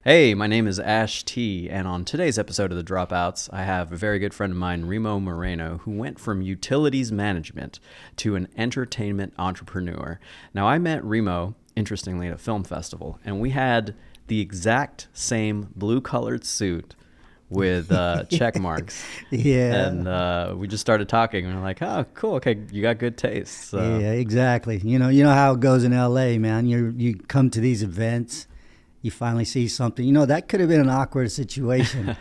Hey, my name is Ash T, and on today's episode of The Dropouts, I have a very good friend of mine, Rimo Moreno, who went from utilities management to an entertainment entrepreneur. Now, I met Rimo, interestingly, at a film festival, and we had the exact same blue-colored suit with check marks. Yeah. And we just started talking, and we're like, oh, cool, okay, you got good taste. So. Yeah, exactly. You know how it goes in LA, man. You come to these events, you finally see something. That could have been an awkward situation.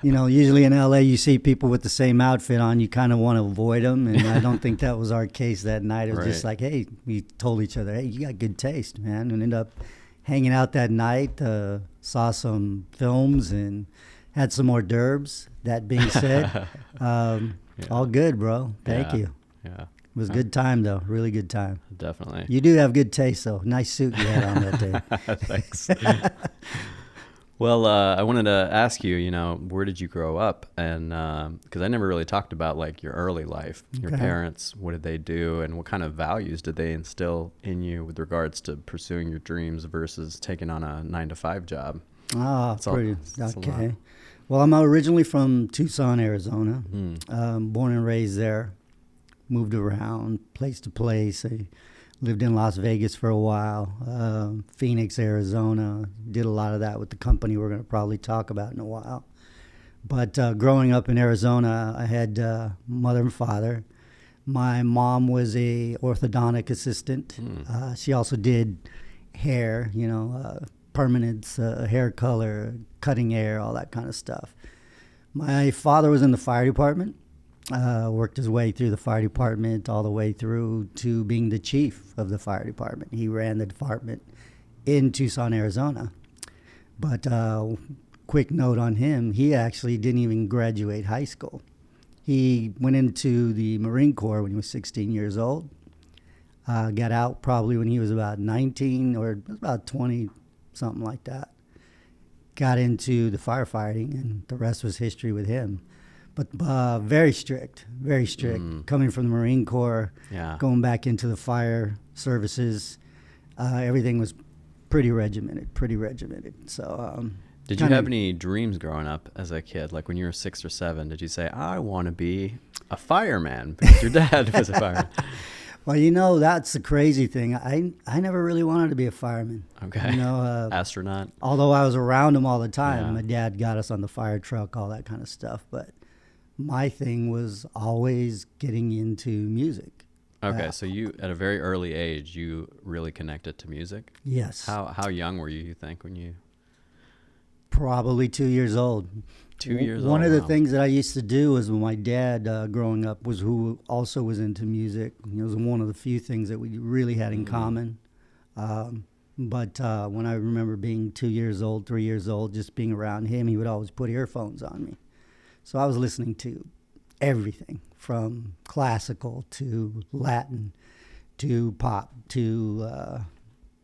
Usually in LA, you see people with the same outfit on. You kind of want to avoid them, and I don't think that was our case that night. It was just like, hey, we told each other, hey, you got good taste, man, and ended up hanging out that night, saw some films, and had some hors d'oeuvres. That being said, all good, bro. Thank you. Yeah. It was a good time, though. Really good time. Definitely. You do have good taste, though. Nice suit you had on that day. Thanks. Well, I wanted to ask you, where did you grow up? And because I never really talked about like your early life, your parents, what did they do, and what kind of values did they instill in you with regards to pursuing your dreams versus taking on a 9-to-5 job? Oh, pretty okay. Well, I'm originally from Tucson, Arizona. Born and raised there. Moved around place to place. I lived in Las Vegas for a while, Phoenix, Arizona. Did a lot of that with the company we're going to probably talk about in a while. But growing up in Arizona, I had mother and father. My mom was a orthodontic assistant. She also did hair, permanence, hair color, cutting hair, all that kind of stuff. My father was in the fire department. Worked his way through the fire department all the way through to being the chief of the fire department. He ran the department in Tucson, Arizona. But quick note on him, he actually didn't even graduate high school. He went into the Marine Corps when he was 16 years old. Got out probably when he was about 19 or about 20, something like that. Got into the firefighting, and the rest was history with him. But very strict, very strict. Coming from the Marine Corps, going back into the fire services, everything was pretty regimented. So, did you have any dreams growing up as a kid? Like when you were 6 or 7, did you say, I want to be a fireman because your dad was a fireman? Well, that's the crazy thing. I never really wanted to be a fireman. Okay. Astronaut. Although I was around them all the time. My dad got us on the fire truck, all that kind of stuff. But my thing was always getting into music. Okay, so you, at a very early age, you really connected to music? Yes. How young were you think, when you... Probably 2 years old. 2 years old. One of the things that I used to do was when my dad, growing up, was who also was into music. It was one of the few things that we really had in common. But when I remember being 2 years old, 3 years old, just being around him, he would always put earphones on me. So I was listening to everything from classical to Latin to pop to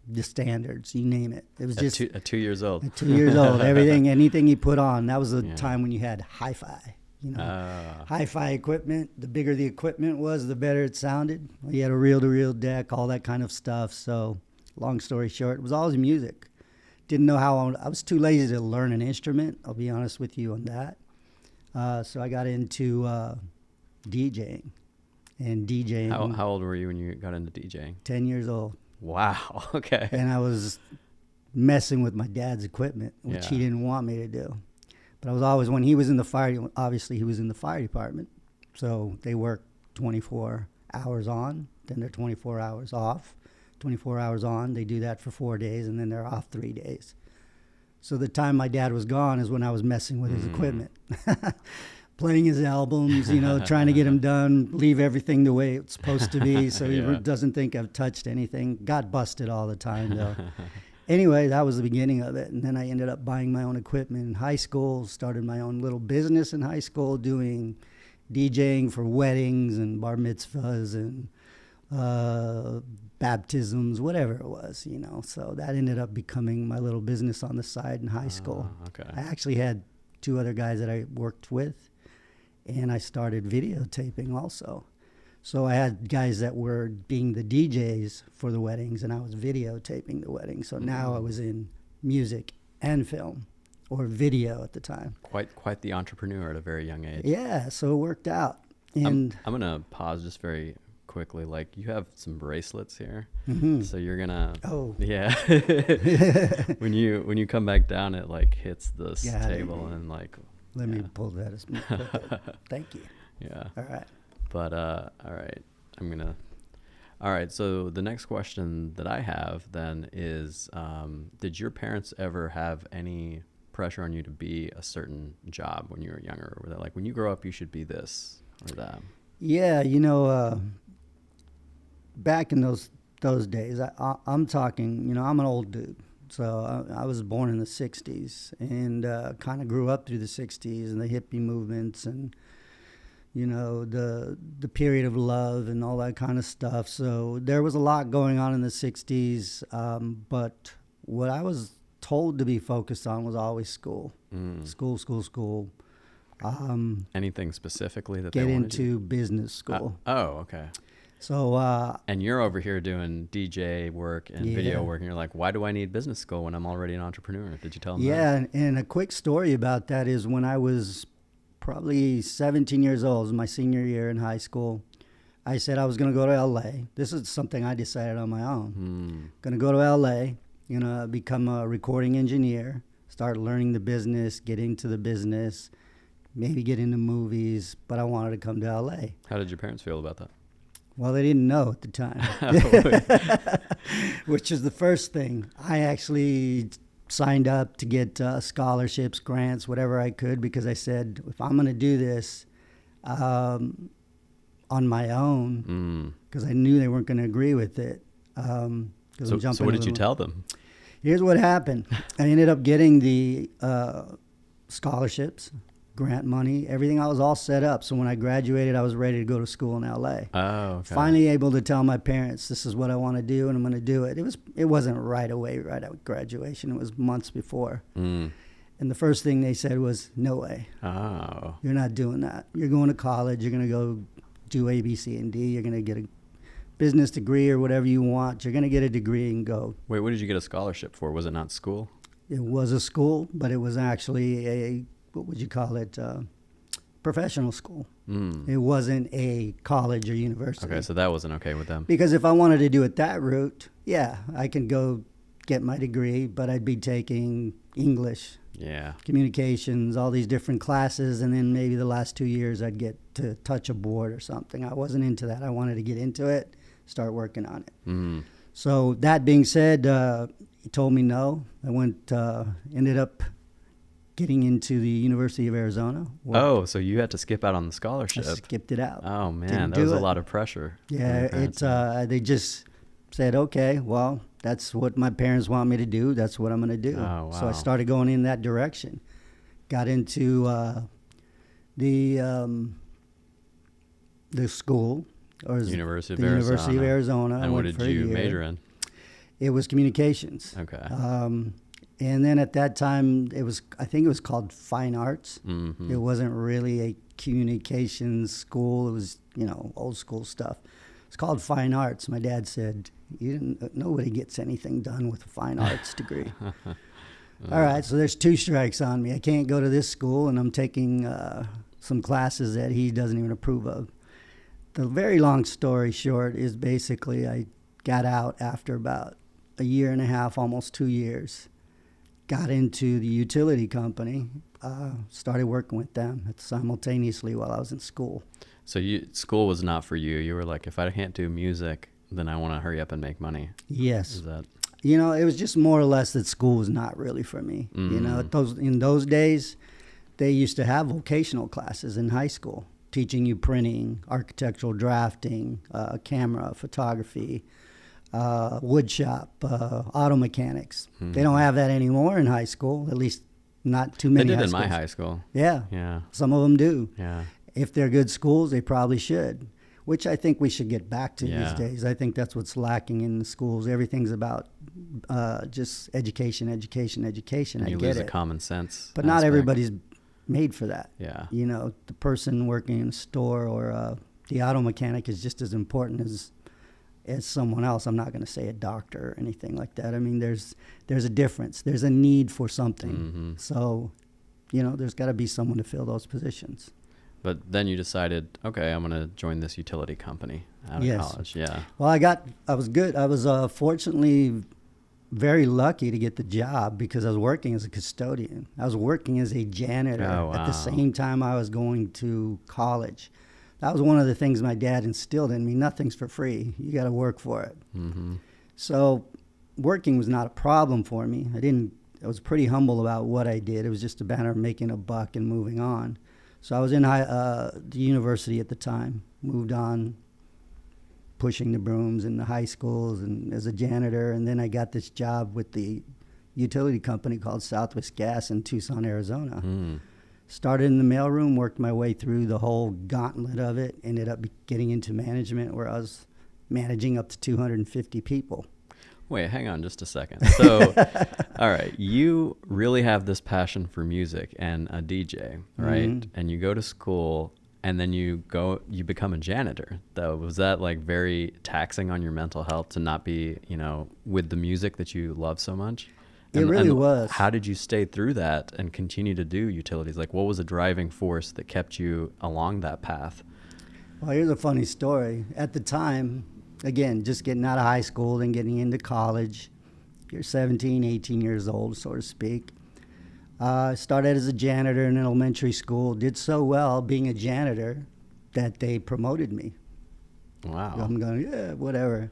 the standards, you name it. It was just at 2 years old. At 2 years old, anything he put on. That was the time when you had hi-fi. Hi-fi equipment. The bigger the equipment was, the better it sounded. You had a reel-to-reel deck, all that kind of stuff. So, long story short, it was always music. Didn't know how I was too lazy to learn an instrument. I'll be honest with you on that. So I got into DJing. And DJing. How old were you when you got into DJing? 10 years old. Wow. Okay. And I was messing with my dad's equipment, which he didn't want me to do. But I was always, when he was in the fire, obviously he was in the fire department. So they work 24 hours on, then they're 24 hours off. 24 hours on, they do that for 4 days, and then they're off 3 days. So the time my dad was gone is when I was messing with his equipment, playing his albums, trying to get him done, leave everything the way it's supposed to be so he doesn't think I've touched anything. Got busted all the time, though. Anyway, that was the beginning of it. And then I ended up buying my own equipment in high school, started my own little business in high school, doing DJing for weddings and bar mitzvahs and baptisms, whatever it was, So that ended up becoming my little business on the side in high school. Okay. I actually had 2 other guys that I worked with, and I started videotaping also. So I had guys that were being the DJs for the weddings, and I was videotaping the weddings. So now I was in music and film, or video at the time. Quite the entrepreneur at a very young age. Yeah, so it worked out. And I'm gonna pause just very quickly. Like, you have some bracelets here, mm-hmm. so you're gonna. Oh. Yeah. when you come back down, it like hits this table and like. Let me pull that. Thank you. Yeah. All right. But all right, all right. So the next question that I have then is, did your parents ever have any pressure on you to be a certain job when you were younger? Were they like, when you grow up, you should be this or that? Yeah, back in those days, I'm talking, I'm an old dude. So I was born in the 60s and kind of grew up through the 60s and the hippie movements and, the period of love and all that kind of stuff. So there was a lot going on in the 60s, but what I was told to be focused on was always school. School. Anything specifically that get they wanted into business school. Oh, okay. So and you're over here doing DJ work and video work, and you're like, why do I need business school when I'm already an entrepreneur? Did you tell them that? Yeah, and a quick story about that is when I was probably 17 years old, it was my senior year in high school, I said I was going to go to LA. This is something I decided on my own. Going to go to LA, become a recording engineer, start learning the business, get into the business, maybe get into movies, but I wanted to come to LA. How did your parents feel about that? Well, they didn't know at the time, which is the first thing. I actually signed up to get scholarships, grants, whatever I could, because I said, if I'm going to do this on my own, because I knew they weren't going to agree with it. So what did you tell them? Here's what happened. I ended up getting the scholarships, grant money, everything. I was all set up. So when I graduated, I was ready to go to school in LA. Oh, okay. Finally able to tell my parents, this is what I want to do and I'm going to do it. It wasn't right away, right at graduation. It was months before. And the first thing they said was, no way. Oh. You're not doing that. You're going to college. You're going to go do A, B, C, and D. You're going to get a business degree or whatever you want. You're going to get a degree and go. Wait, what did you get a scholarship for? Was it not school? It was a school, but it was actually a, what would you call it, professional school. It wasn't a college or university. Okay, so that wasn't okay with them. Because if I wanted to do it that route, yeah, I can go get my degree, but I'd be taking English, communications, all these different classes, and then maybe the last 2 years I'd get to touch a board or something. I wasn't into that. I wanted to get into it, start working on it. So that being said, he told me no. I went, ended up getting into the University of Arizona. Oh, so you had to skip out on the scholarship. I skipped it out. Oh, man, that was a lot of pressure. Yeah, they just said, okay, well, that's what my parents want me to do. That's what I'm going to do. Oh, wow. So I started going in that direction. Got into the school. Or University of University of Arizona. And what did you major in? It was communications. Okay. And then at that time, I think it was called Fine Arts. Mm-hmm. It wasn't really a communications school. It was, old school stuff. It's called Fine Arts. My dad said, nobody gets anything done with a fine arts degree. All right, so there's 2 strikes on me. I can't go to this school, and I'm taking some classes that he doesn't even approve of. The very long story short is basically I got out after about a year and a half, almost 2 years. Got into the utility company, started working with them simultaneously while I was in school. So school was not for you. You were like, if I can't do music, then I want to hurry up and make money. Yes. It was just more or less that school was not really for me. In those days, they used to have vocational classes in high school, teaching you printing, architectural drafting, camera, photography, wood shop, auto mechanics. They don't have that anymore in high school, at least not too many. They did in my high school. Yeah. Some of them do. Yeah. If they're good schools, they probably should, which I think we should get back to these days. I think that's what's lacking in the schools. Everything's about just education. And I get you lose it. a common sense But not everybody's made for that. Yeah. The person working in a store or the auto mechanic is just as important as as someone else. I'm not going to say a doctor or anything like that. I mean, there's a difference. There's a need for something. Mm-hmm. So, there's got to be someone to fill those positions. But then you decided, okay, I'm going to join this utility company out of college. Yeah. Well, I was good. I was fortunately very lucky to get the job because I was working as a custodian. I was working as a janitor at the same time I was going to college. That was one of the things my dad instilled in me. Nothing's for free. You got to work for it. Mm-hmm. So working was not a problem for me. I was pretty humble about what I did. It was just a matter of making a buck and moving on. So I was in the university at the time, moved on, pushing the brooms in the high schools and as a janitor. And then I got this job with the utility company called Southwest Gas in Tucson, Arizona. Mm. Started in the mailroom, worked my way through the whole gauntlet of it, ended up getting into management where I was managing up to 250 people. Wait, hang on just a second. So, all right, you really have this passion for music and a DJ, right? Mm-hmm. And you go to school and then you become a janitor. Though, was that like very taxing on your mental health to not be, with the music that you love so much? It really was. How did you stay through that and continue to do utilities? Like, what was the driving force that kept you along that path? Well, here's a funny story. At the time, again, just getting out of high school and getting into college, you're 17, 18 years old, so to speak. Started as a janitor in elementary school, did so well being a janitor that they promoted me. Wow. So I'm going, yeah, whatever.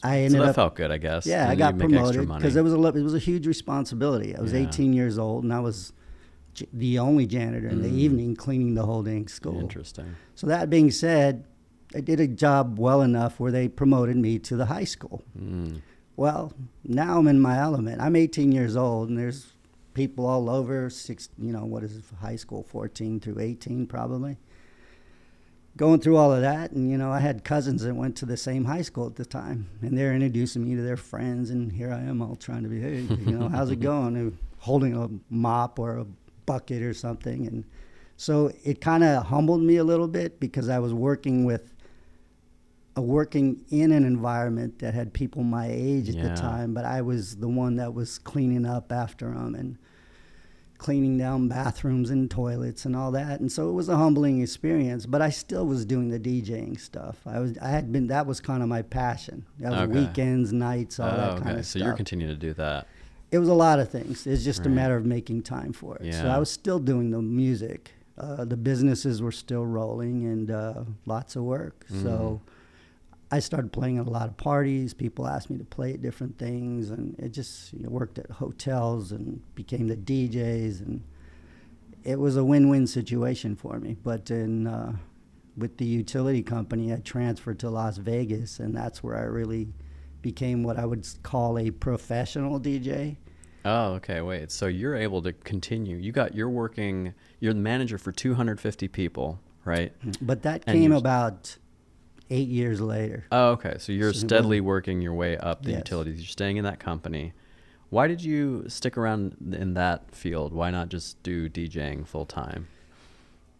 That felt good, I guess. Yeah, I got promoted because it was a huge responsibility. I was 18 years old, and I was the only janitor in the evening cleaning the whole dang school. Interesting. So that being said, I did a job well enough where they promoted me to the high school. Mm. Well, now I'm in my element. I'm 18 years old, and there's people all over, high school, 14 through 18 probably. Going through all of that, and, I had cousins that went to the same high school at the time, and they're introducing me to their friends, and here I am all trying to be, hey, how's it going? And holding a mop or a bucket or something. And so it kind of humbled me a little bit because I was working in an environment that had people my age at the time, but I was the one that was cleaning up after them and cleaning down bathrooms and toilets and all that. And so it was a humbling experience, but I still was doing the DJing stuff. That was kind of my passion. That was weekends, nights, all that kind of stuff. So you're continuing to do that. It was a lot of things. It's just a matter of making time for it. Yeah. So I was still doing the music. The businesses were still rolling and lots of work. Mm. So I started playing at a lot of parties. People asked me to play at different things, and it just worked at hotels and became the DJs, and it was a win-win situation for me. But with the utility company, I transferred to Las Vegas, and that's where I really became what I would call a professional DJ. Oh, okay. Wait. So you're able to continue. You're the manager for 250 people, right? But that came about 8 years later. Oh, okay. So you're steadily working your way up the utilities. You're staying in that company. Why did you stick around in that field? Why not just do DJing full time?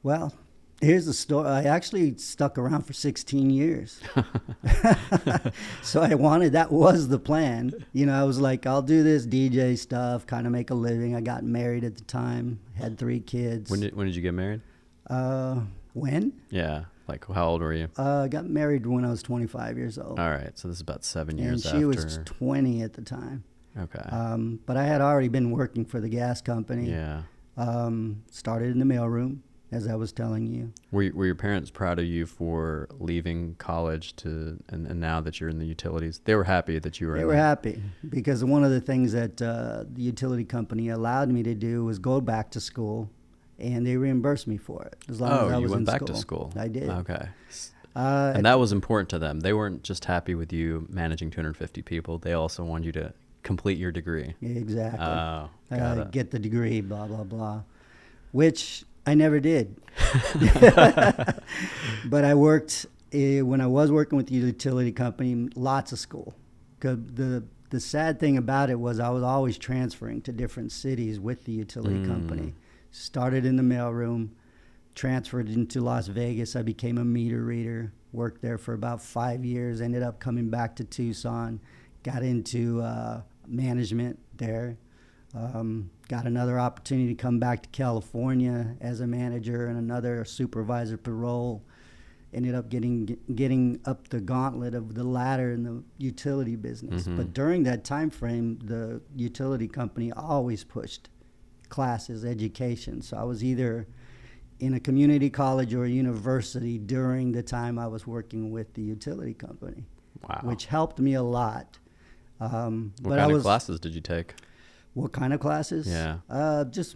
Well, here's the story. I actually stuck around for 16 years. So that was the plan. I was like, I'll do this DJ stuff, kind of make a living. I got married at the time, had 3 kids. When did you get married? When? Yeah. Like, how old were you? I got married when I was 25 years old. All right. So this is about 7 years after. And she was 20 at the time. Okay. But I had already been working for the gas company. Yeah. Started in the mailroom, as I was telling you. Were your parents proud of you for leaving college and now that you're in the utilities? They were happy that you were They were happy because one of the things that the utility company allowed me to do was go back to school. And they reimbursed me for it as long as I was in school. Oh, you went back to school. I did. Okay. And that was important to them. They weren't just happy with you managing 250 people. They also wanted you to complete your degree. Exactly. Oh, get the degree, blah, blah, blah, which I never did. But I worked, when I was working with the utility company, lots of school. The sad thing about it was I was always transferring to different cities with the utility company. Started in the mailroom, transferred into Las Vegas. I became a meter reader, Worked there for about 5 years. Ended up coming back to Tucson. Got into management there. Got another opportunity to come back to California as a manager and another supervisor role. Ended up getting up the gauntlet of the ladder in the utility business. But during that time frame, the utility company always pushed classes, education. So I was either in a community college or a university during the time I was working with the utility company, which helped me a lot. What kind of classes did you take? What kind of classes? Yeah. Just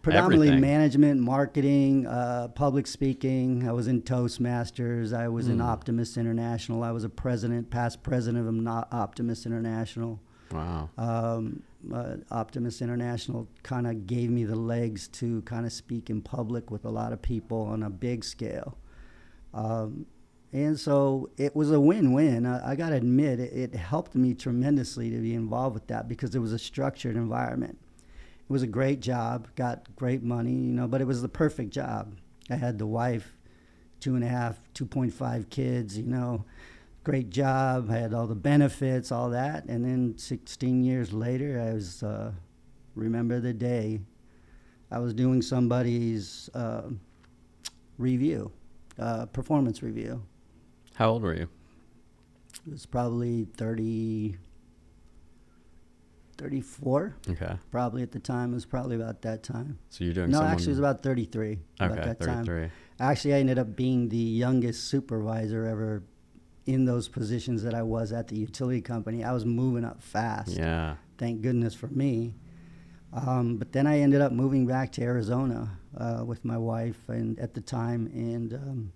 predominantly Everything. management, marketing, public speaking. I was in Toastmasters. I was in Optimist International. I was past president of Optimist International. Wow. Optimist International kind of gave me the legs to kind of speak in public with a lot of people on a big scale. And so it was a win-win. I got to admit, it helped me tremendously to be involved with that because it was a structured environment. It was a great job, got great money, but it was the perfect job. I had the wife, 2.5 kids, great job. I had all the benefits, all that. And then 16 years later, I was, remember the day, I was doing somebody's review, performance review. How old were you? It was probably 34. Okay. Probably at the time. It was probably about that time. So you're doing No, actually it was about 33. About Okay, that 33. time. Actually, I ended up being the youngest supervisor ever in those positions that I was at the utility company. I was moving up fast. Yeah. Thank goodness for me. But then I ended up moving back to Arizona with my wife and at the time, and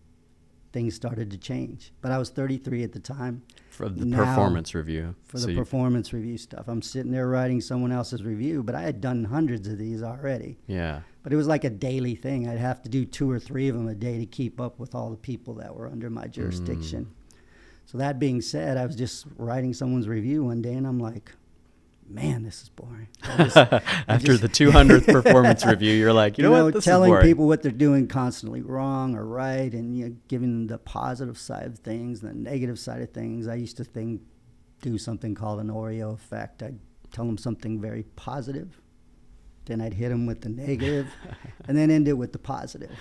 things started to change. But I was 33 at the time. For the performance review. For the performance review stuff. I'm sitting there writing someone else's review, but I had done hundreds of these already. Yeah. But it was like a daily thing. I'd have to do 2 or 3 of them a day to keep up with all the people that were under my jurisdiction. So that being said, I was just writing someone's review one day, and I'm like, man, this is boring. After the 200th performance review, you're like, you know what, this telling is boring. people what they're doing constantly wrong or right, and giving them the positive side of things and the negative side of things. I used to do something called an Oreo effect. I'd tell them something very positive, then I'd hit them with the negative, and then end it with the positive.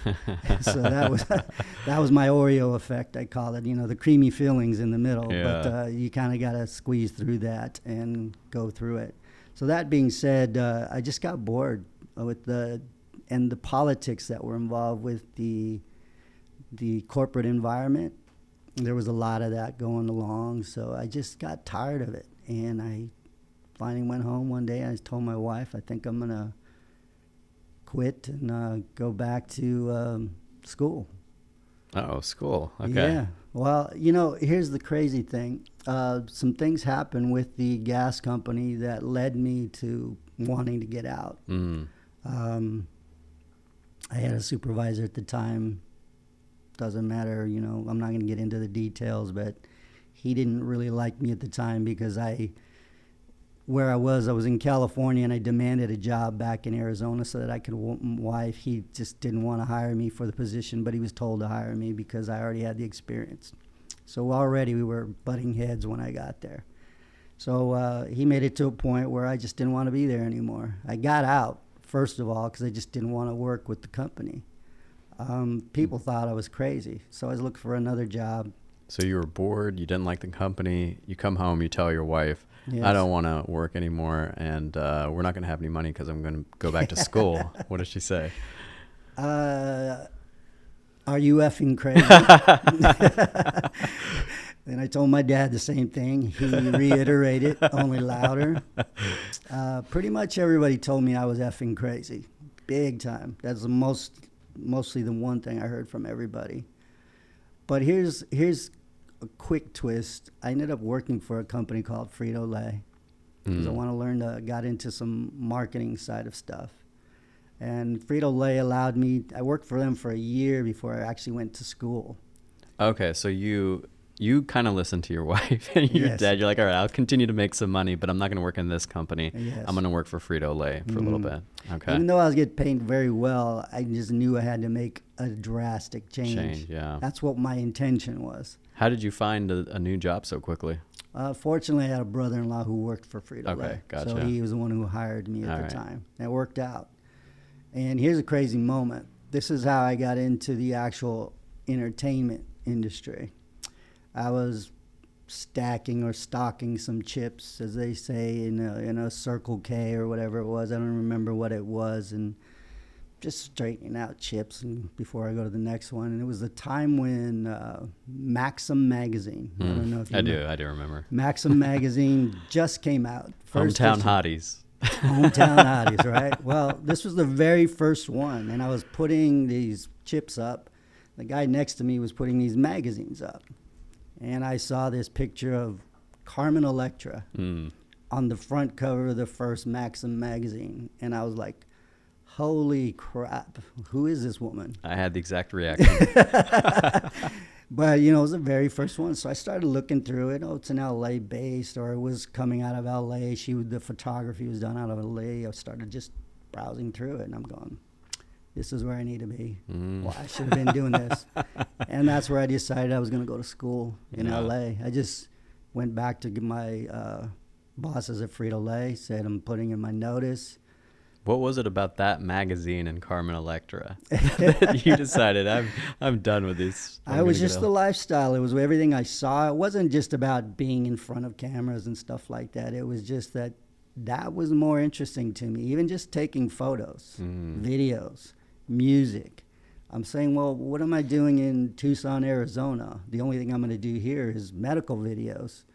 So that was my Oreo effect, I call it. The creamy fillings in the middle, Yeah. but you kind of got to squeeze through that and go through it. So that being said, I just got bored with the politics that were involved with the corporate environment. There was a lot of that going along, so I just got tired of it, and I finally went home one day. I told my wife, I think I'm gonna quit and go back to school. Oh, school. Okay. Yeah. Well, here's the crazy thing. Some things happened with the gas company that led me to wanting to get out. I had a supervisor at the time. Doesn't matter, I'm not going to get into the details, but he didn't really like me at the time because where I was in California, and I demanded a job back in Arizona so that I could wife. He just didn't want to hire me for the position, but he was told to hire me because I already had the experience. So already we were butting heads when I got there. So he made it to a point where I just didn't want to be there anymore. I got out, first of all, because I just didn't want to work with the company. People thought I was crazy, so I was looking for another job. So you were bored, you didn't like the company, you come home, you tell your wife, Yes. I don't want to work anymore, and we're not going to have any money because I'm going to go back to school. What does she say? Are you effing crazy? And I told my dad the same thing. He reiterated, only louder. Pretty much everybody told me I was effing crazy, big time. That's mostly the one thing I heard from everybody. But here's a quick twist. I ended up working for a company called Frito-Lay because I want to learn got into some marketing side of stuff. And Frito-Lay allowed me, I worked for them for a year before I actually went to school. Okay, so you you kind of listen to your wife and your Yes. dad. You're like, all right, I'll continue to make some money, but I'm not going to work in this company. Yes. I'm going to work for Frito-Lay for a little bit. Okay. Even though I was getting paid very well, I just knew I had to make a drastic change. Yeah. That's what my intention was. How did you find a new job so quickly? Fortunately, I had a brother-in-law who worked for Frito-Lay. Okay, gotcha. So he was the one who hired me at All the right. time. It worked out. And here's a crazy moment. This is how I got into the actual entertainment industry. I was stacking or stocking some chips, as they say, in a Circle K or whatever it was. I don't remember what it was, and just straightening out chips and before I go to the next one. And it was the time when Maxim magazine. I don't know if you I do remember. Maxim magazine just came out. Hometown issue. Hotties. Hometown Hotties, right? Well, this was the very first one, and I was putting these chips up. The guy next to me was putting these magazines up, and I saw this picture of Carmen Electra on the front cover of the first Maxim magazine, and I was like, holy crap, who is this woman? I had the exact reaction. But, you know, it was the very first one. So I started looking through it. Oh, it's an LA based, or it was coming out of LA. The photography was done out of LA. I started just browsing through it, and I'm going, this is where I need to be. Well, I should have been doing this. And that's where I decided I was going to go to school in LA. I just went back to my bosses at Frito-Lay, said I'm putting in my notice. What was it about that magazine and Carmen Electra that you decided I'm done with these? I was just the lifestyle. It was everything I saw. It wasn't just about being in front of cameras and stuff like that. It was just that was more interesting to me. Even just taking photos, videos, music. I'm saying, well, what am I doing in Tucson, Arizona? The only thing I'm going to do here is medical videos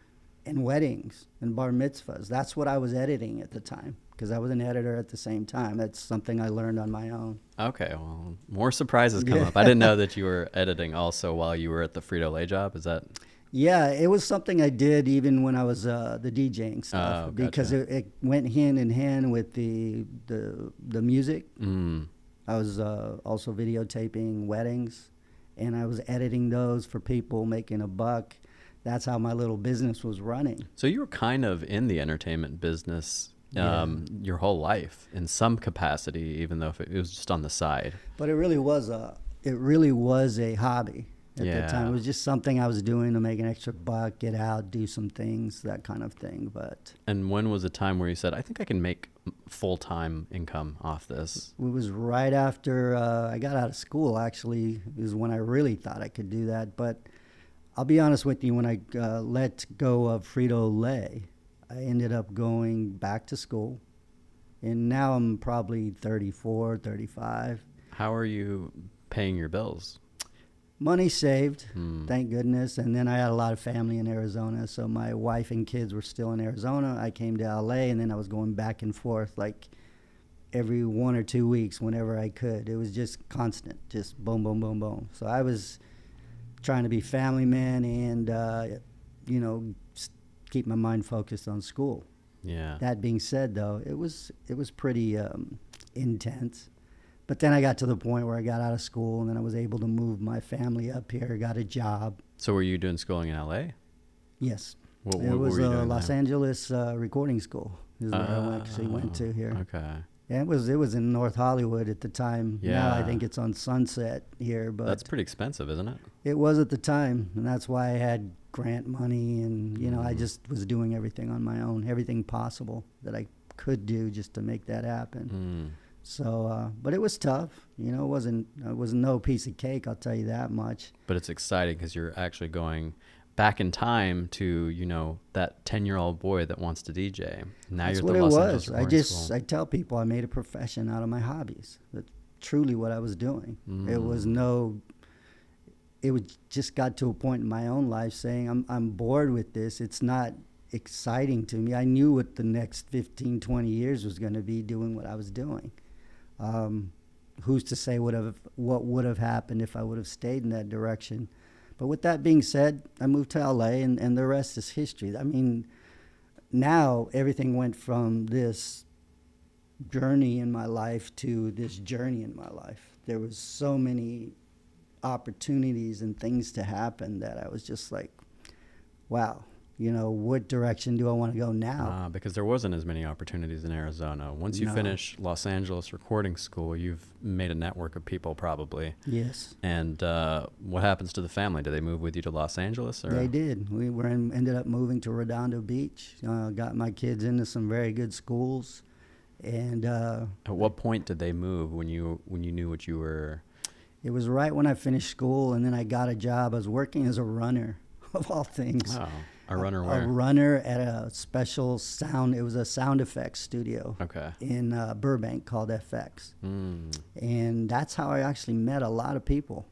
and weddings and bar mitzvahs. That's what I was editing at the time, because I was an editor at the same time. That's something I learned on my own. Okay, well, more surprises come up. I didn't know that you were editing also while you were at the Frito-Lay job. Is that? Yeah, it was something I did even when I was the DJing stuff, because it went hand in hand with the music. I was also videotaping weddings, and I was editing those for people, making a buck. That's how my little business was running. So you were kind of in the entertainment business your whole life in some capacity, even though if it was just on the side. But it really was a hobby at that time. It was just something I was doing to make an extra buck, get out, do some things, that kind of thing. And when was a time where you said, I think I can make full-time income off this? It was right after I got out of school, actually, is when I really thought I could do that. But I'll be honest with you, when I let go of Frito-Lay, I ended up going back to school, and now I'm probably 34, 35. How are you paying your bills? Money saved, thank goodness. And then I had a lot of family in Arizona, so my wife and kids were still in Arizona. I came to LA, and then I was going back and forth like every 1 or 2 weeks whenever I could. It was just constant, just boom, boom, boom, boom. So I was trying to be family man and, keep my mind focused on school. Yeah. That being said, though, it was pretty intense. But then I got to the point where I got out of school, and then I was able to move my family up here, got a job. So were you doing schooling in LA? Yes. What it was were you doing Los there? Angeles recording school is where I actually went to here. Okay. Yeah, it was in North Hollywood at the time. Now I Yeah. think it's on Sunset here, but That's pretty expensive, isn't it? it was at the time, and that's why I had grant money, and I just was doing everything on my own, everything possible that I could do just to make that happen. So, but it was tough. It wasn't no piece of cake, I'll tell you that much. But it's exciting because you're actually going back in time to, that 10-year-old boy that wants to DJ. Now That's you're what at the it Los was. Angeles Recording School. I tell people I made a profession out of my hobbies. That's truly what I was doing. It was just got to a point in my own life saying, I'm bored with this. It's not exciting to me. I knew what the next 15, 20 years was going to be doing what I was doing. Who's to say what would have happened if I would have stayed in that direction? But with that being said, I moved to LA, and the rest is history. I mean, now everything went from this journey in my life to this journey in my life. There was so many opportunities and things to happen that I was just like, wow, what direction do I want to go now? Because there wasn't as many opportunities in Arizona. Once you finish Los Angeles recording school, you've made a network of people probably. Yes. And what happens to the family? Do they move with you to Los Angeles? Or? They did. We ended up moving to Redondo Beach. Got my kids into some very good schools. And at what point did they move when you knew what you were? It was right when I finished school, and then I got a job. I was working as a runner, of all things. Oh, a runner where? A runner at a special sound. It was a sound effects studio. Okay. In Burbank called FX. And that's how I actually met a lot of people,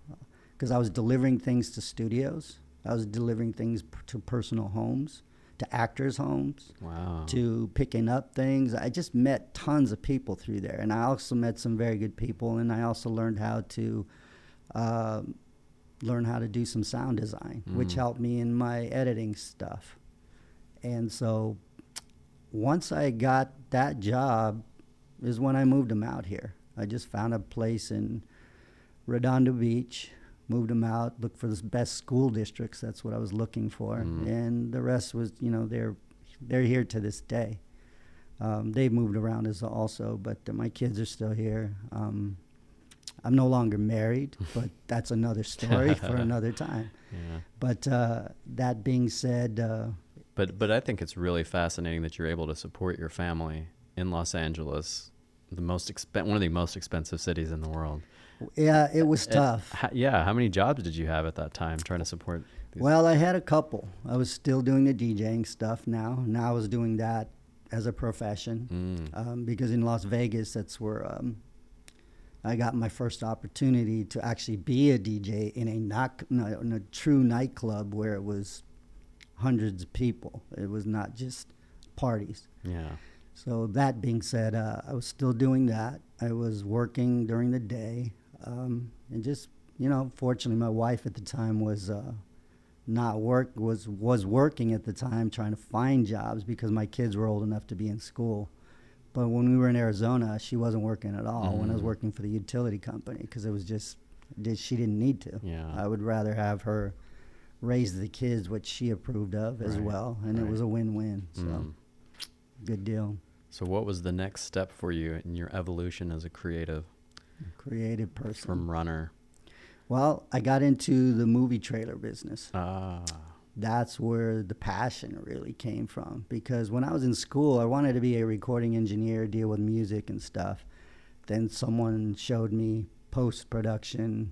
because I was delivering things to studios. I was delivering things to personal homes, to actors' homes, wow, to picking up things. I just met tons of people through there, and I also met some very good people, and I also learned how to do some sound design, which helped me in my editing stuff. And so once I got that job is when I moved them out here. I just found a place in Redondo Beach, moved them out, looked for the best school districts. That's what I was looking for. And the rest was, they're here to this day. They've moved around as also, but my kids are still here. I'm no longer married, but that's another story for another time. Yeah. But that being said, but I think it's really fascinating that you're able to support your family in Los Angeles, one of the most expensive cities in the world. Yeah, it was tough. How many jobs did you have at that time trying to support these? Well, I had a couple. I was still doing the DJing stuff now. Now I was doing that as a profession because in Las Vegas, that's where I got my first opportunity to actually be a DJ in a true nightclub where it was hundreds of people. It was not just parties. Yeah. So that being said, I was still doing that. I was working during the day, and just fortunately, my wife at the time was working at the time, trying to find jobs because my kids were old enough to be in school. But when we were in Arizona, she wasn't working at all when I was working for the utility company, because it was just she didn't need to. Yeah. I would rather have her raise the kids, which she approved of as well, and it was a win-win. So good deal. So what was the next step for you in your evolution as a creative person? From runner. Well, I got into the movie trailer business. That's where the passion really came from, because when I was in school, I wanted to be a recording engineer, deal with music and stuff. Then someone showed me post-production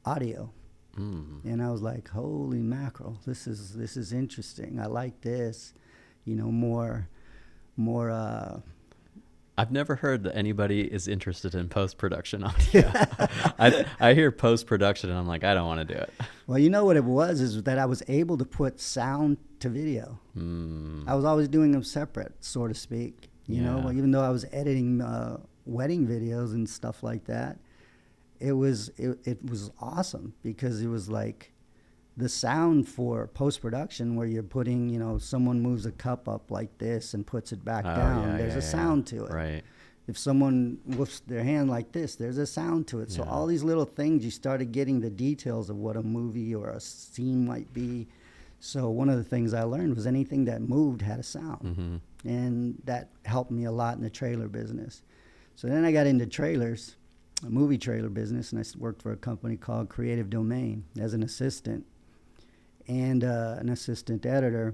audio. And I was like, holy mackerel, this is interesting. I like this, more I've never heard that anybody is interested in post-production audio. I hear post-production and I'm like, I don't want to do it. Well, you know what it was is that I was able to put sound to video. I was always doing them separate, so to speak. You know, even though I was editing wedding videos and stuff like that, it was awesome, because it was like the sound for post-production where you're putting, someone moves a cup up like this and puts it back down. There's a sound to it. Right. If someone woofs their hand like this, there's a sound to it. So all these little things, you started getting the details of what a movie or a scene might be. So one of the things I learned was anything that moved had a sound. And that helped me a lot in the trailer business. So then I got into trailers, a movie trailer business, and I worked for a company called Creative Domain as an assistant and an assistant editor,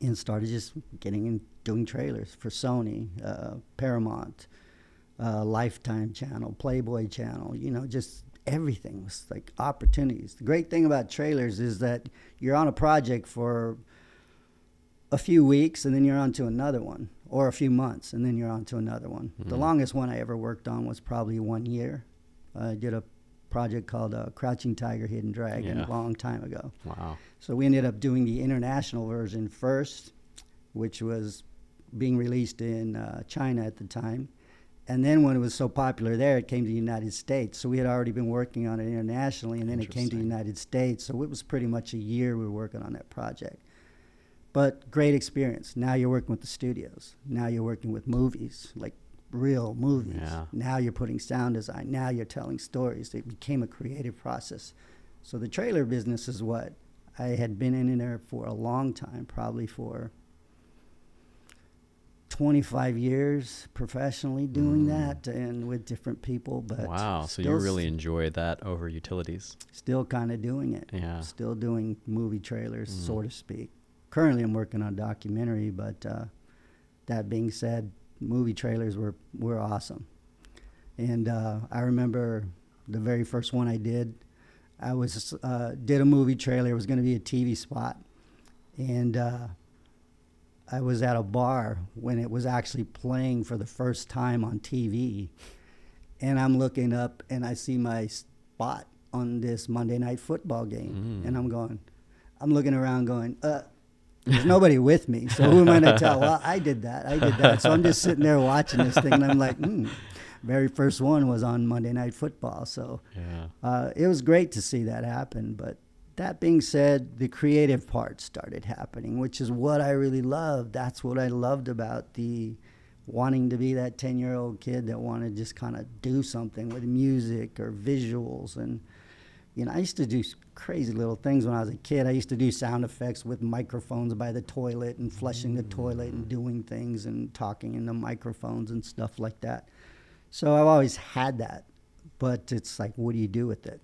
and started just getting in doing trailers for Sony, Paramount, Lifetime Channel, Playboy Channel, just everything was like opportunities. The great thing about trailers is that you're on a project for a few weeks and then you're on to another one, or a few months and then you're on to another one. The longest one I ever worked on was probably 1 year. I did a project called Crouching Tiger, Hidden Dragon a long time ago. Wow. So we ended up doing the international version first, which was being released in China at the time. And then when it was so popular there, it came to the United States. So we had already been working on it internationally, and then it came to the United States. So it was pretty much a year we were working on that project. But great experience. Now you're working with the studios. Now you're working with movies, like real movies. Yeah. Now you're putting sound design. Now you're telling stories. It became a creative process. So the trailer business is what I had been in there for a long time, probably for 25 years professionally doing that and with different people. But wow, so you really enjoyed that over utilities. Still kind of doing it. Yeah. Still doing movie trailers, so to speak. Currently I'm working on a documentary, but that being said, movie trailers were awesome. And I remember the very first one I did, I was did a movie trailer. It was going to be a TV spot. And I was at a bar when it was actually playing for the first time on TV. And I'm looking up and I see my spot on this Monday Night Football game. And I'm looking around going, there's nobody with me. So who am I to tell? Well, I did that. So I'm just sitting there watching this thing and I'm like, very first one was on Monday Night Football. So it was great to see that happen. But that being said, the creative part started happening, which is what I really loved. That's what I loved about the wanting to be that 10-year-old kid that wanted to just kind of do something with music or visuals. And, you know, I used to do crazy little things when I was a kid. I used to do sound effects with microphones by the toilet and flushing the toilet and doing things and talking in the microphones and stuff like that. So I've always had that. But it's like, what do you do with it?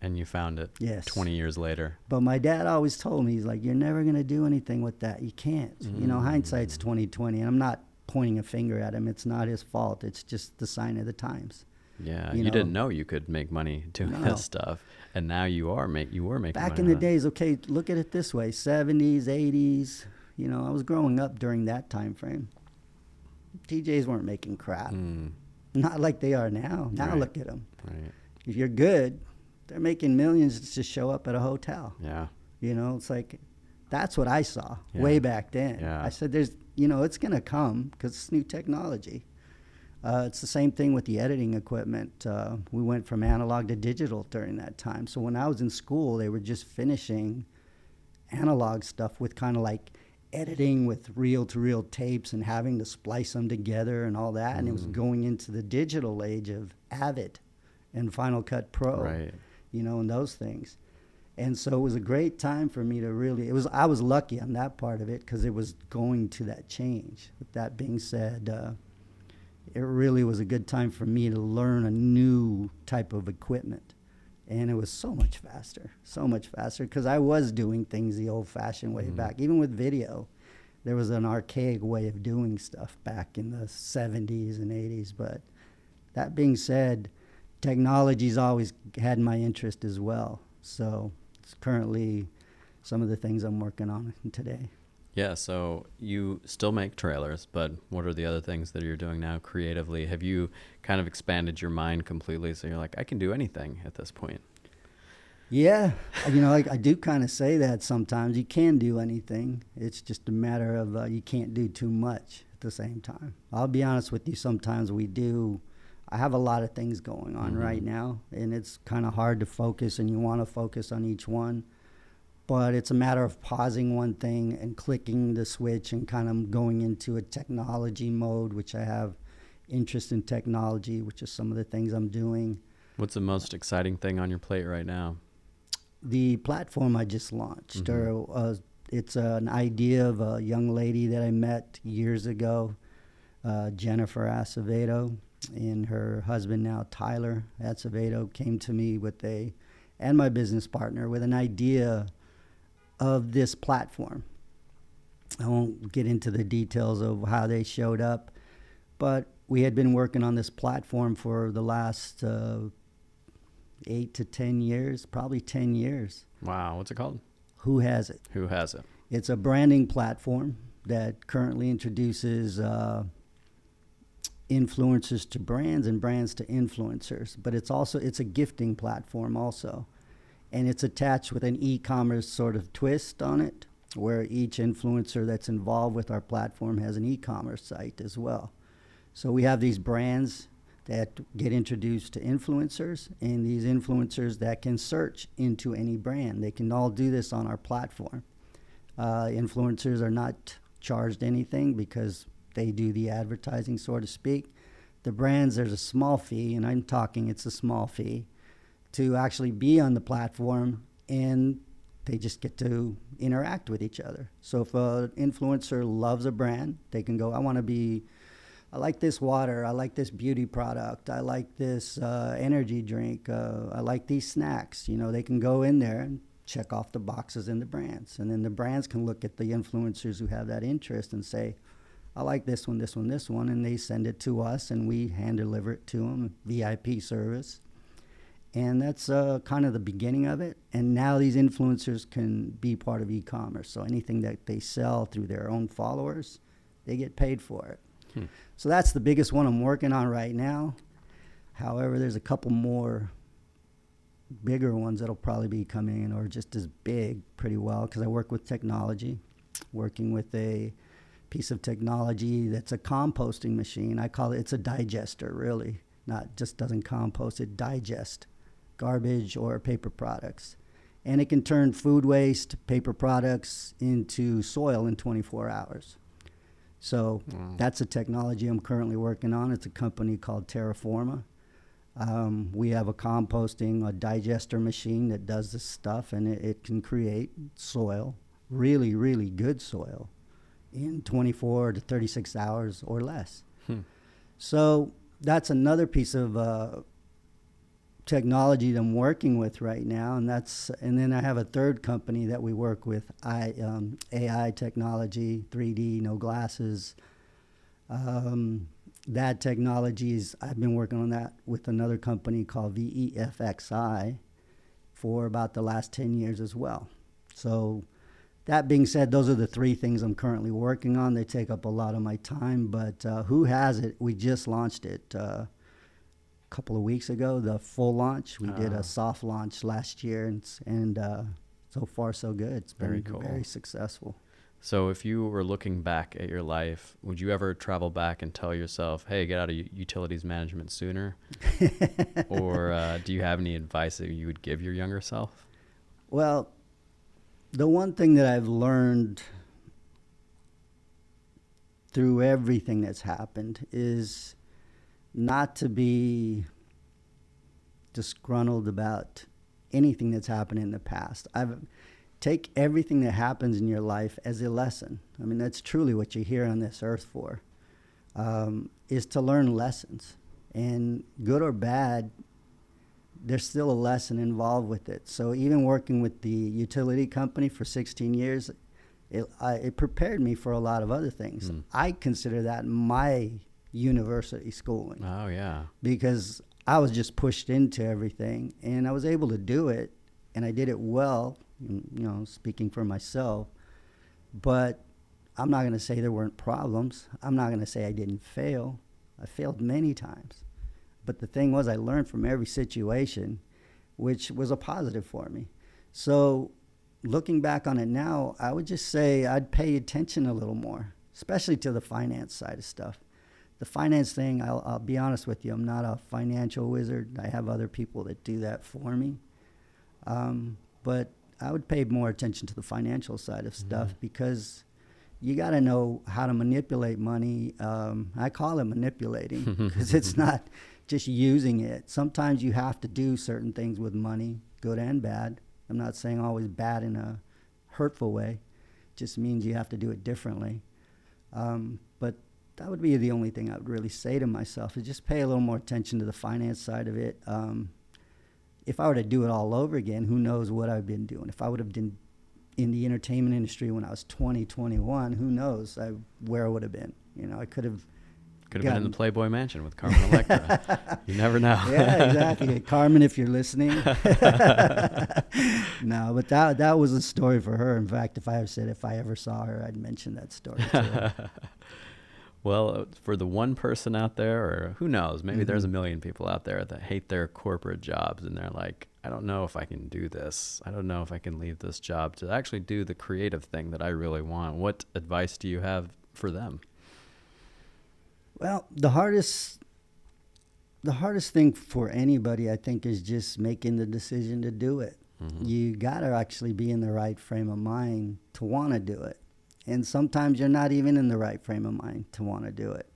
And you found it 20 years later. But my dad always told me, he's like, you're never going to do anything with that. You can't. You know, hindsight's 20/20. And I'm not pointing a finger at him. It's not his fault. It's just the sign of the times. Yeah, you didn't know you could make money doing this stuff. And now you were making money. Back in the days, okay, look at it this way, 70s, 80s. You know, I was growing up during that time frame. DJs weren't making crap. Not like they are now. Now look at them. Right. If you're good, they're making millions to show up at a hotel. Yeah. You know, it's like, that's what I saw way back then. Yeah. I said, it's going to come because it's new technology. It's the same thing with the editing equipment. We went from analog to digital during that time. So when I was in school, they were just finishing analog stuff with kind of like editing with reel-to-reel tapes and having to splice them together and all that. And it was going into the digital age of Avid and Final Cut Pro. Right. You know, and those things. And so it was a great time for me to really, I was lucky on that part of it because it was going to that change. With that being said, it really was a good time for me to learn a new type of equipment. And it was so much faster because I was doing things the old-fashioned way back. Even with video, there was an archaic way of doing stuff back in the 70s and 80s. But that being said, technology's always had my interest as well. So it's currently some of the things I'm working on today. Yeah, so you still make trailers, but what are the other things that you're doing now creatively? Have you kind of expanded your mind completely so you're like, I can do anything at this point? Yeah, you know, I do kind of say that sometimes. You can do anything. It's just a matter of you can't do too much at the same time. I'll be honest with you, sometimes I have a lot of things going on right now, and it's kind of hard to focus, and you want to focus on each one. But it's a matter of pausing one thing and clicking the switch and kind of going into a technology mode, which I have interest in technology, which is some of the things I'm doing. What's the most exciting thing on your plate right now? The platform I just launched. It's an idea of a young lady that I met years ago, Jennifer Acevedo, and her husband now, Tyler Acevedo, came to me and my business partner with an idea of this platform. I won't get into the details of how they showed up, but we had been working on this platform for the last 8 to 10 years, probably 10 years. Wow, what's it called? Who Has It? Who Has It? It's a branding platform that currently introduces influencers to brands and brands to influencers, but it's a gifting platform also. And it's attached with an e-commerce sort of twist on it, where each influencer that's involved with our platform has an e-commerce site as well. So we have these brands that get introduced to influencers, and these influencers that can search into any brand. They can all do this on our platform. Influencers are not charged anything because they do the advertising, so to speak. The brands, there's a small fee, and it's a small fee, to actually be on the platform, and they just get to interact with each other. So if an influencer loves a brand, they can go, I like this water, I like this beauty product, I like this energy drink, I like these snacks. They can go in there and check off the boxes in the brands. And then the brands can look at the influencers who have that interest and say, I like this one, this one, this one, and they send it to us and we hand deliver it to them, VIP service. And that's kind of the beginning of it. And now these influencers can be part of e-commerce. So anything that they sell through their own followers, they get paid for it. So that's the biggest one I'm working on right now. However, there's a couple more bigger ones that'll probably be coming in, or just as big pretty well, because I work with technology, working with a piece of technology that's a composting machine. I call it's a digester, really. Not just doesn't compost, it digests garbage or paper products. And it can turn food waste, paper products into soil in 24 hours. So that's a technology I'm currently working on. It's a company called Terraforma. We have a digester machine that does this stuff, and it can create soil, really, really good soil, in 24 to 36 hours or less. So that's another piece of technology that I'm working with right now, and then I have a third company that we work with, AI technology, 3D, no glasses. That technology I've been working on that with another company called VEFXI for about the last 10 years as well. So that being said, those are the three things I'm currently working on. They take up a lot of my time, but Who Has It? We just launched it couple of weeks ago, the full launch. We did a soft launch last year, and so far so good. It's been very cool, very successful. So if you were looking back at your life, would you ever travel back and tell yourself, hey, get out of utilities management sooner? Or do you have any advice that you would give your younger self? Well, the one thing that I've learned through everything that's happened is not to be disgruntled about anything that's happened in the past. Take everything that happens in your life as a lesson. I mean, that's truly what you're here on this earth for, is to learn lessons. And good or bad, there's still a lesson involved with it. So even working with the utility company for 16 years, it prepared me for a lot of other things. I consider that my university schooling. Oh, yeah. Because I was just pushed into everything, and I was able to do it, and I did it well, speaking for myself. But I'm not going to say there weren't problems. I'm not going to say I didn't fail. I failed many times. But the thing was, I learned from every situation, which was a positive for me. So looking back on it now, I would just say I'd pay attention a little more, especially to the finance side of stuff. The finance thing, I'll be honest with you, I'm not a financial wizard. I have other people that do that for me. But I would pay more attention to the financial side of stuff, because you got to know how to manipulate money. I call it manipulating, because it's not just using it. Sometimes you have to do certain things with money, good and bad. I'm not saying always bad in a hurtful way. It just means you have to do it differently. But that would be the only thing I would really say to myself, is just pay a little more attention to the finance side of it. If I were to do it all over again, who knows what I've been doing. If I would have been in the entertainment industry when I was 20, 21, who knows where I would have been. I could have been in the Playboy Mansion with Carmen Electra. You never know. Yeah, exactly. Carmen, if you're listening. No, but that was a story for her. In fact, if I ever saw her, I'd mention that story to her. Well, for the one person out there, or who knows, maybe there's a million people out there that hate their corporate jobs, and they're like, I don't know if I can do this. I don't know if I can leave this job to actually do the creative thing that I really want. What advice do you have for them? Well, the hardest thing for anybody, I think, is just making the decision to do it. You got to actually be in the right frame of mind to want to do it. And sometimes you're not even in the right frame of mind to want to do it.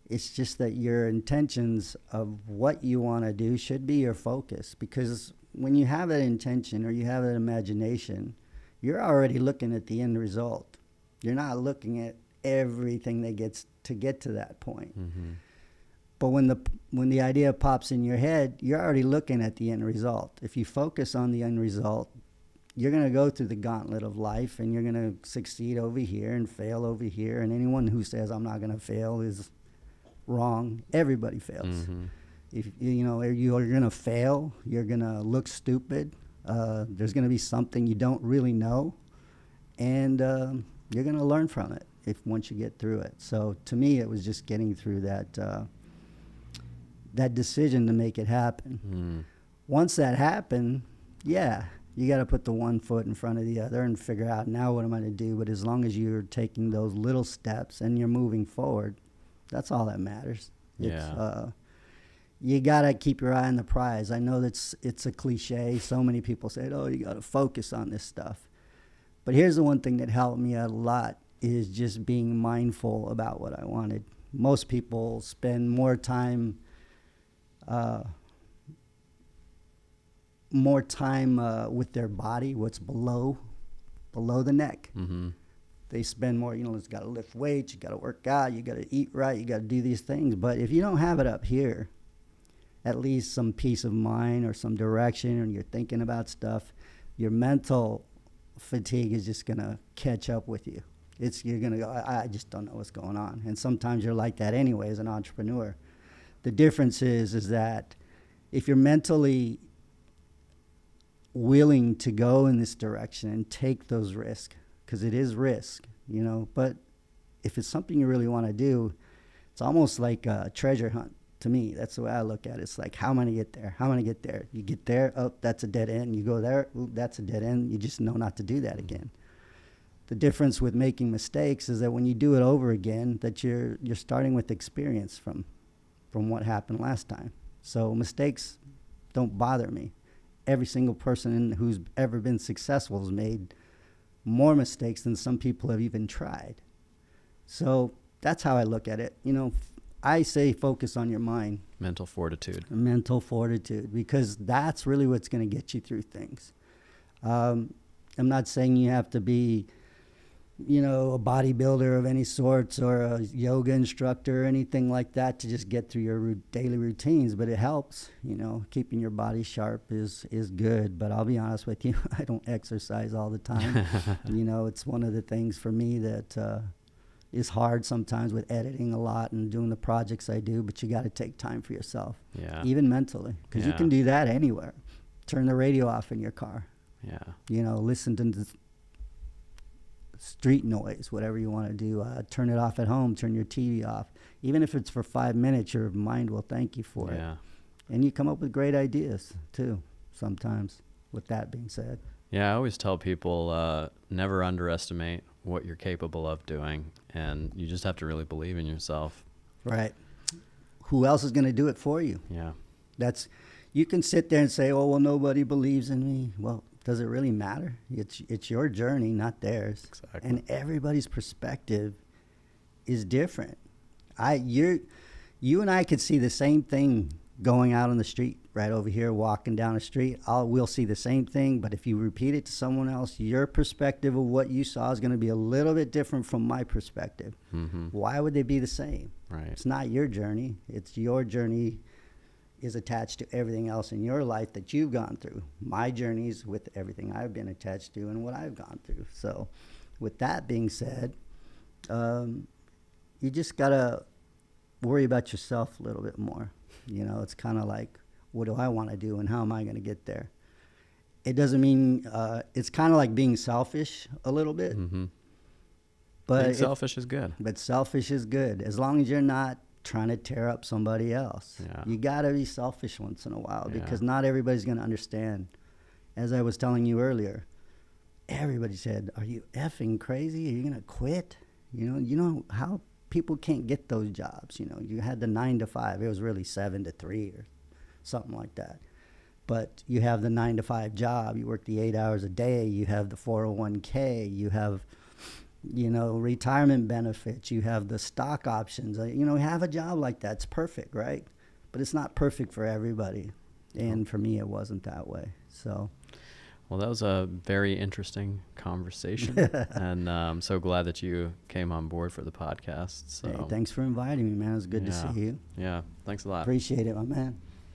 It's just that your intentions of what you want to do should be your focus, because when you have that intention or you have that imagination, you're already looking at the end result. You're not looking at everything that gets to get to that point. But when the idea pops in your head, you're already looking at the end result. If you focus on the end result, you're going to go through the gauntlet of life, and you're going to succeed over here and fail over here. And anyone who says I'm not going to fail is wrong. Everybody fails. If you're going to fail, you're going to look stupid. There's going to be something you don't really know, and you're going to learn from it once you get through it. So to me, it was just getting through that decision to make it happen. Once that happened, you got to put the one foot in front of the other and figure out, now what am I going to do? But as long as you're taking those little steps and you're moving forward, that's all that matters. You got to keep your eye on the prize. I know it's a cliche. So many people say, oh, you got to focus on this stuff. But here's the one thing that helped me out a lot is just being mindful about what I wanted. Most people spend more time with their body, what's below the neck. They spend more, it's got to lift weights, you got to work out, you got to eat right, you got to do these things. But if you don't have it up here, at least some peace of mind or some direction, and you're thinking about stuff, your mental fatigue is just going to catch up with you. You're going to go, I just don't know what's going on. And sometimes you're like that anyway as an entrepreneur. The difference is that if you're mentally willing to go in this direction and take those risks, because it is risk, but if it's something you really want to do, it's almost like a treasure hunt to me. That's the way I look at it. It's like, how am I going to get there? How am I going to get there? You get there, oh, that's a dead end. You go there, oh, that's a dead end. You just know not to do that again. The difference with making mistakes is that when you do it over again, that you're starting with experience from what happened last time. So mistakes don't bother me. Every single person who's ever been successful has made more mistakes than some people have even tried. So that's how I look at it. I say focus on your mind. Mental fortitude, because that's really what's going to get you through things. I'm not saying you have to be, a bodybuilder of any sorts or a yoga instructor or anything like that to just get through your daily routines, but it helps. Keeping your body sharp is good. But I'll be honest with you, I don't exercise all the time. It's one of the things for me that is hard sometimes with editing a lot and doing the projects I do, but you got to take time for yourself, even mentally, because you can do that anywhere. Turn the radio off in your car. Listen to the street noise, whatever you want to do. Turn it off at home, turn your TV off. Even if it's for 5 minutes, your mind will thank you for it. And you come up with great ideas too sometimes, with that being said. I always tell people never underestimate what you're capable of doing, and you just have to really believe in yourself. Right. Who else is going to do it for you? You can sit there and say, oh, well, nobody believes in me. Well, does it really matter? It's your journey, not theirs. Exactly. And everybody's perspective is different. You and I could see the same thing going out on the street right over here, walking down the street. We'll see the same thing, but if you repeat it to someone else, your perspective of what you saw is going to be a little bit different from my perspective. Why would they be the same? Right. It's not your journey. It's your journey is attached to everything else in your life that you've gone through. My journey's with everything I've been attached to and what I've gone through. So with that being said, you just got to worry about yourself a little bit more. It's kind of like, what do I want to do and how am I going to get there? It doesn't mean, it's kind of like being selfish a little bit. But being selfish is good. But selfish is good, as long as you're not trying to tear up somebody else. You got to be selfish once in a while, because not everybody's going to understand. As I was telling you earlier, everybody said, are you effing crazy? Are you going to quit? You know how people can't get those jobs. You had the 9 to 5. It was really 7 to 3 or something like that. But you have the 9 to 5 job. You work the 8 hours a day. You have the 401k. You have, retirement benefits. You have the stock options. Have a job like that. It's perfect, right? But it's not perfect for everybody. And for me, it wasn't that way. So. Well, that was a very interesting conversation, and I'm so glad that you came on board for the podcast. So. Hey, thanks for inviting me, man. It was good to see you. Yeah, thanks a lot. Appreciate it, my man.